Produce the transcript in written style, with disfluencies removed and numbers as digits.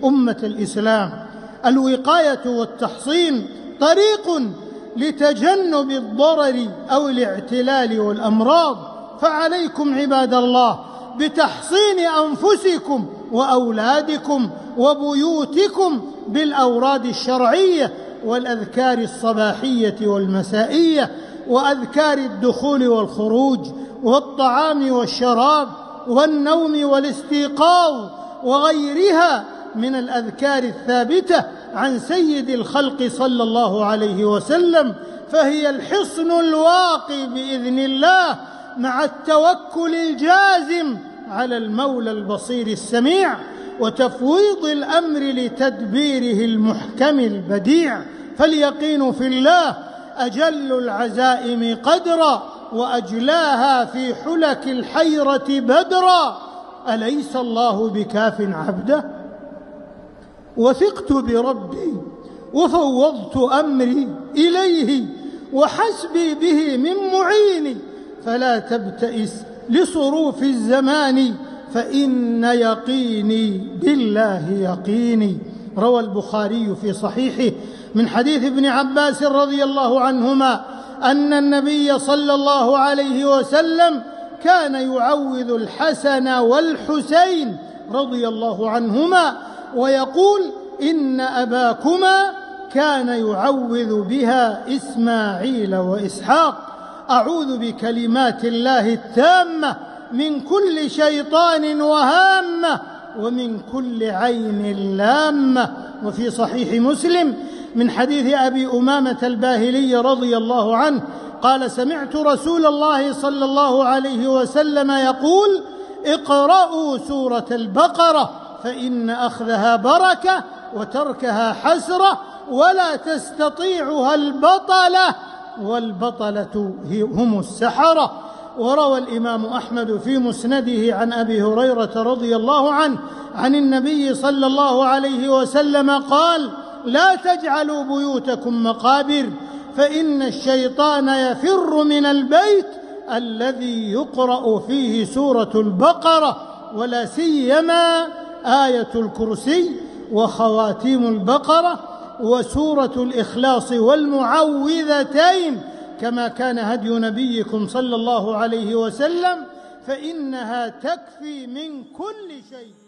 أمة الإسلام. الوقاية والتحصين طريق لتجنب الضرر أو الاعتلال والأمراض، فعليكم عباد الله بتحصين أنفسكم وأولادكم وبيوتكم بالأوراد الشرعية والأذكار الصباحية والمسائية وأذكار الدخول والخروج والطعام والشراب والنوم والاستيقاظ وغيرها من الأذكار الثابتة عن سيد الخلق صلى الله عليه وسلم، فهي الحصن الواقي بإذن الله مع التوكل الجازم على المولى البصير السميع وتفويض الأمر لتدبيره المحكم البديع. فاليقين في الله أجل العزائم قدرا وأجلاها في حلك الحيرة بدرا. أليس الله بكاف عبده؟ وثقت بربي وفوضت أمري إليه وحسبي به من معيني، فلا تبتئس لصروف الزمان فإن يقيني بالله يقيني. روى البخاري في صحيحه من حديث ابن عباس رضي الله عنهما أن النبي صلى الله عليه وسلم كان يعوذ الحسن والحسين رضي الله عنهما ويقول: إن أباكما كان يعوذ بها إسماعيل وإسحاق، أعوذ بكلمات الله التامة من كل شيطان وهامة ومن كل عين لامة. وفي صحيح مسلم من حديث أبي أمامة الباهلي رضي الله عنه قال: سمعت رسول الله صلى الله عليه وسلم يقول: اقرأوا سورة البقرة فإن أخذها بركة وتركها حسرة ولا تستطيعها البطلة والبطلة هم السحرة. وروى الإمام أحمد في مسنده عن أبي هريرة رضي الله عنه عن النبي صلى الله عليه وسلم قال: لا تجعلوا بيوتكم مقابر، فإن الشيطان يفر من البيت الذي يقرأ فيه سورة البقرة، ولا سيما آية الكرسي وخواتيم البقرة وسورة الإخلاص والمعوذتين، كما كان هدي نبيكم صلى الله عليه وسلم، فإنها تكفي من كل شيء.